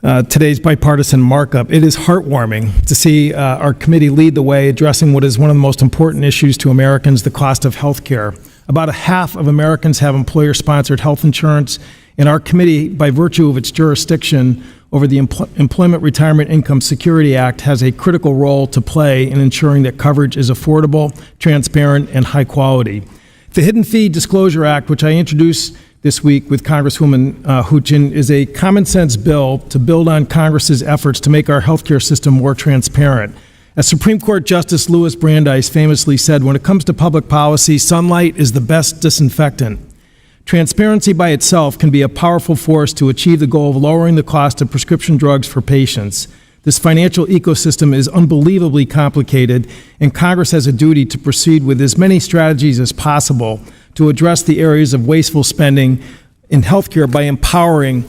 today's bipartisan markup. It is heartwarming to see our committee lead the way addressing what is one of the most important issues to Americans, the cost of health care. About a half of Americans have employer-sponsored health insurance, and our committee, by virtue of its jurisdiction over the Employment Retirement Income Security Act, has a critical role to play in ensuring that coverage is affordable, transparent, and high quality. The Hidden Fee Disclosure Act, which I introduced this week with Congresswoman Huchin, is a common-sense bill to build on Congress's efforts to make our healthcare system more transparent. As Supreme Court Justice Louis Brandeis famously said, when it comes to public policy, sunlight is the best disinfectant. Transparency by itself can be a powerful force to achieve the goal of lowering the cost of prescription drugs for patients. This financial ecosystem is unbelievably complicated, and Congress has a duty to proceed with as many strategies as possible to address the areas of wasteful spending in healthcare by empowering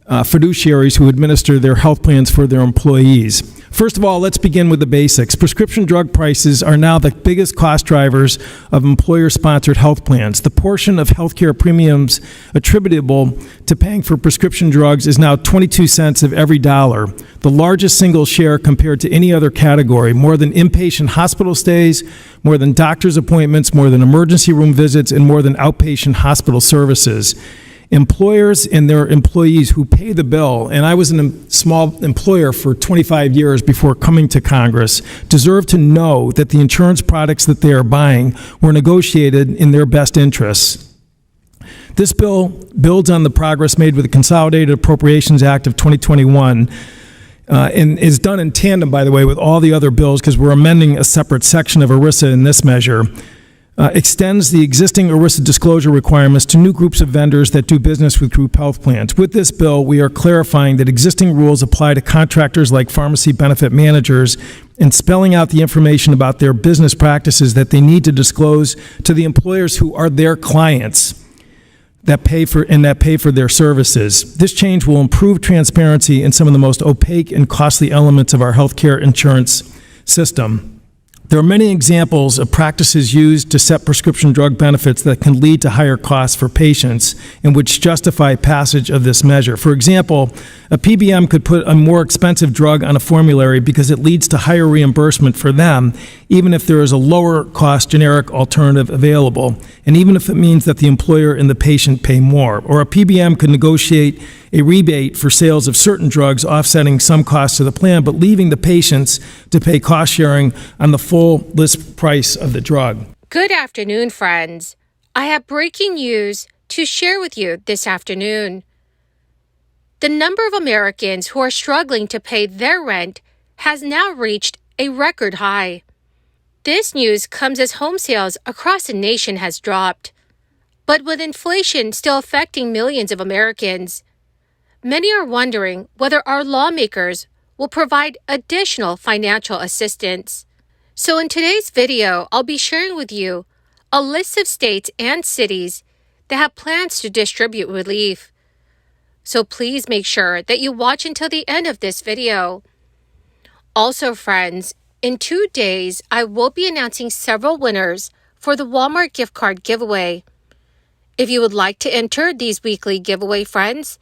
fiduciaries who administer their health plans for their employees. First of all, let's begin with the basics. Prescription drug prices are now the biggest cost drivers of employer-sponsored health plans. The portion of healthcare premiums attributable to paying for prescription drugs is now 22 cents of every dollar, the largest single share compared to any other category, more than inpatient hospital stays, more than doctor's appointments, more than emergency room visits, and more than outpatient hospital services. Employers and their employees who pay the bill, and I was a small employer for 25 years before coming to Congress, deserve to know that the insurance products that they are buying were negotiated in their best interests. This bill builds on the progress made with the Consolidated Appropriations Act of 2021 and is done in tandem, by the way, with all the other bills because we're amending a separate section of ERISA in this measure. Extends the existing ERISA disclosure requirements to new groups of vendors that do business with group health plans. With this bill, we are clarifying that existing rules apply to contractors like pharmacy benefit managers and spelling out the information about their business practices that they need to disclose to the employers who are their clients that pay for their services. This change will improve transparency in some of the most opaque and costly elements of our healthcare insurance system. There are many examples of practices used to set prescription drug benefits that can lead to higher costs for patients and which justify passage of this measure. For example, a PBM could put a more expensive drug on a formulary because it leads to higher reimbursement for them, even if there is a lower cost generic alternative available, and even if it means that the employer and the patient pay more. Or a PBM could negotiate a rebate for sales of certain drugs, offsetting some costs to the plan, but leaving the patients to pay cost sharing on the full list price of the drug. Good afternoon, friends. I have breaking news to share with you this afternoon. The number of Americans who are struggling to pay their rent has now reached a record high. This news comes as home sales across the nation has dropped. But with inflation still affecting millions of Americans, many are wondering whether our lawmakers will provide additional financial assistance. So in today's video, I'll be sharing with you a list of states and cities that have plans to distribute relief. So please make sure that you watch until the end of this video. Also, friends, in 2 days, I will be announcing several winners for the Walmart gift card giveaway. If you would like to enter these weekly giveaway, friends,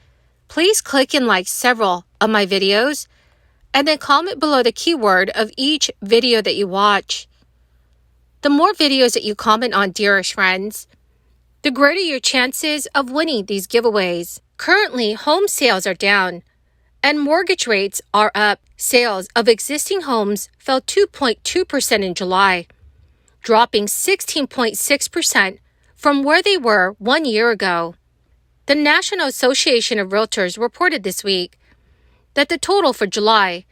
please click and like several of my videos and then comment below the keyword of each video that you watch. The more videos that you comment on, dearest friends, the greater your chances of winning these giveaways. Currently, home sales are down and mortgage rates are up. Sales of existing homes fell 2.2% in July, dropping 16.6% from where they were 1 year ago. The National Association of Realtors reported this week that the total for July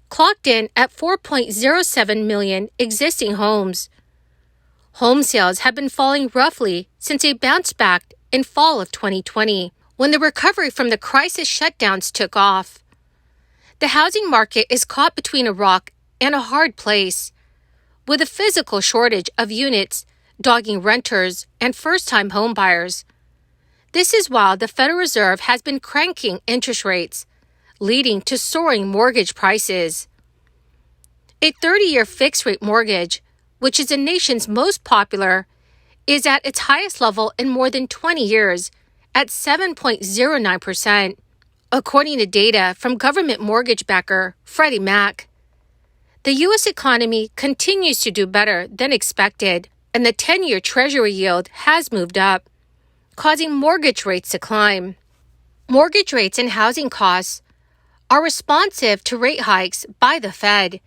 clocked in at 4.07 million existing homes. Home sales have been falling roughly since they bounced back in fall of 2020, when the recovery from the crisis shutdowns took off. The housing market is caught between a rock and a hard place, with a physical shortage of units dogging renters and first-time homebuyers. This is while the Federal Reserve has been cranking interest rates, leading to soaring mortgage prices. A 30-year fixed-rate mortgage, which is the nation's most popular, is at its highest level in more than 20 years at 7.09%. according to data from government mortgage backer Freddie Mac. The U.S. economy continues to do better than expected, and the 10-year Treasury yield has moved up, causing mortgage rates to climb. Mortgage rates and housing costs are responsive to rate hikes by the Fed.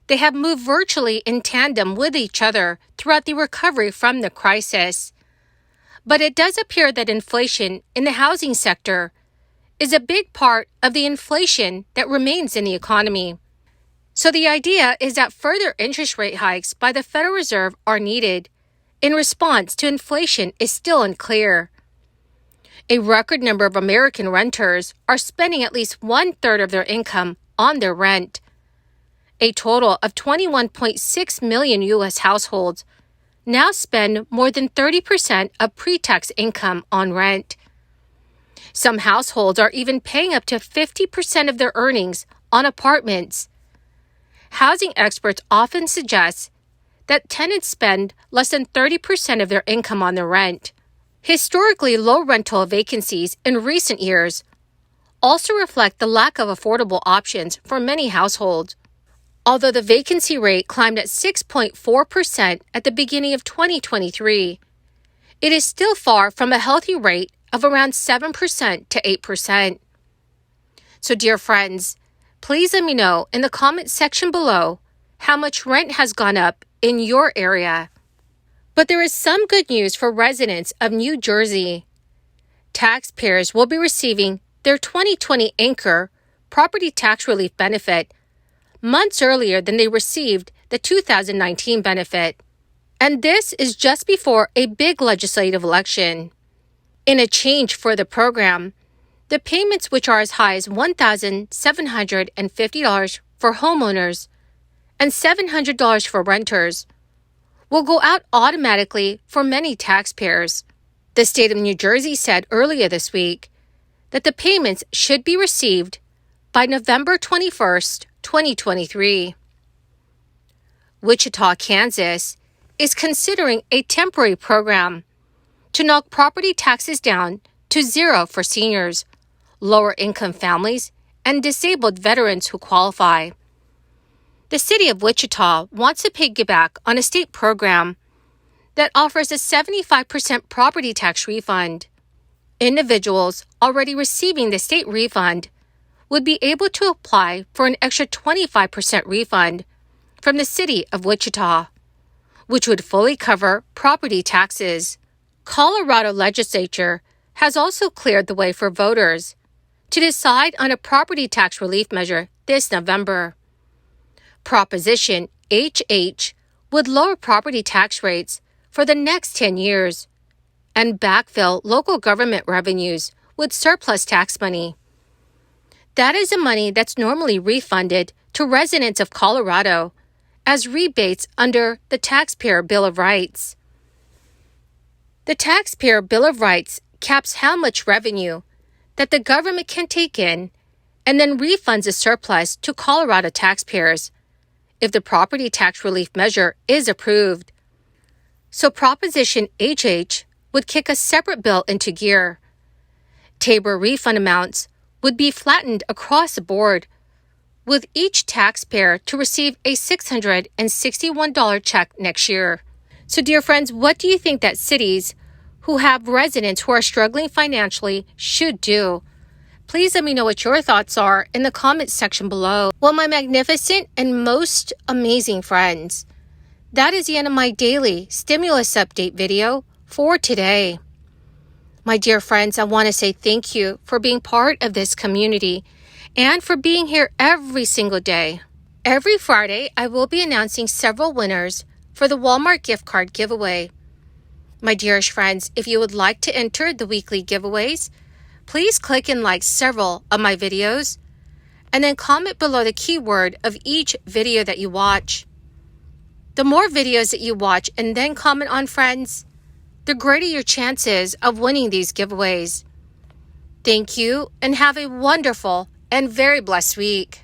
They have moved virtually in tandem with each other throughout the recovery from the crisis. But it does appear that inflation in the housing sector is a big part of the inflation that remains in the economy. So the idea is that further interest rate hikes by the Federal Reserve are needed in response to inflation is still unclear. A record number of American renters are spending at least 1/3 of their income on their rent. A total of 21.6 million U.S. households now spend more than 30% of pre-tax income on rent. Some households are even paying up to 50% of their earnings on apartments. Housing experts often suggest that tenants spend less than 30% of their income on their rent. Historically low rental vacancies in recent years also reflect the lack of affordable options for many households. Although the vacancy rate climbed at 6.4% at the beginning of 2023, it is still far from a healthy rate of around 7% to 8%. So, dear friends, please let me know in the comment section below how much rent has gone up in your area. But there is some good news for residents of New Jersey. Taxpayers will be receiving their 2020 anchor property tax relief benefit months earlier than they received the 2019 benefit. And this is just before a big legislative election. In a change for the program, the payments, which are as high as $1,750 for homeowners and $700 for renters, will go out automatically for many taxpayers. The state of New Jersey said earlier this week that the payments should be received by November 21st, 2023. Wichita, Kansas, is considering a temporary program to knock property taxes down to zero for seniors, lower-income families, and disabled veterans who qualify. The city of Wichita wants to piggyback on a state program that offers a 75% property tax refund. Individuals already receiving the state refund would be able to apply for an extra 25% refund from the city of Wichita, which would fully cover property taxes. Colorado legislature has also cleared the way for voters to decide on a property tax relief measure this November. Proposition HH would lower property tax rates for the next 10 years and backfill local government revenues with surplus tax money. That is the money that's normally refunded to residents of Colorado as rebates under the Taxpayer Bill of Rights. The Taxpayer Bill of Rights caps how much revenue that the government can take in and then refunds a surplus to Colorado taxpayers if the property tax relief measure is approved. So Proposition HH would kick a separate bill into gear. Tabor refund amounts would be flattened across the board, with each taxpayer to receive a $661 check next year. So, dear friends, what do you think that cities who have residents who are struggling financially should do? Please let me know what your thoughts are in the comments section below. Well, my magnificent and most amazing friends, that is the end of my daily stimulus update video for today. My dear friends, I want to say thank you for being part of this community and for being here every single day. Every Friday, I will be announcing several winners for the Walmart gift card giveaway. My dearest friends, if you would like to enter the weekly giveaways, please click and like several of my videos and then comment below the keyword of each video that you watch. The more videos that you watch and then comment on, friends, the greater your chances of winning these giveaways. Thank you and have a wonderful and very blessed week.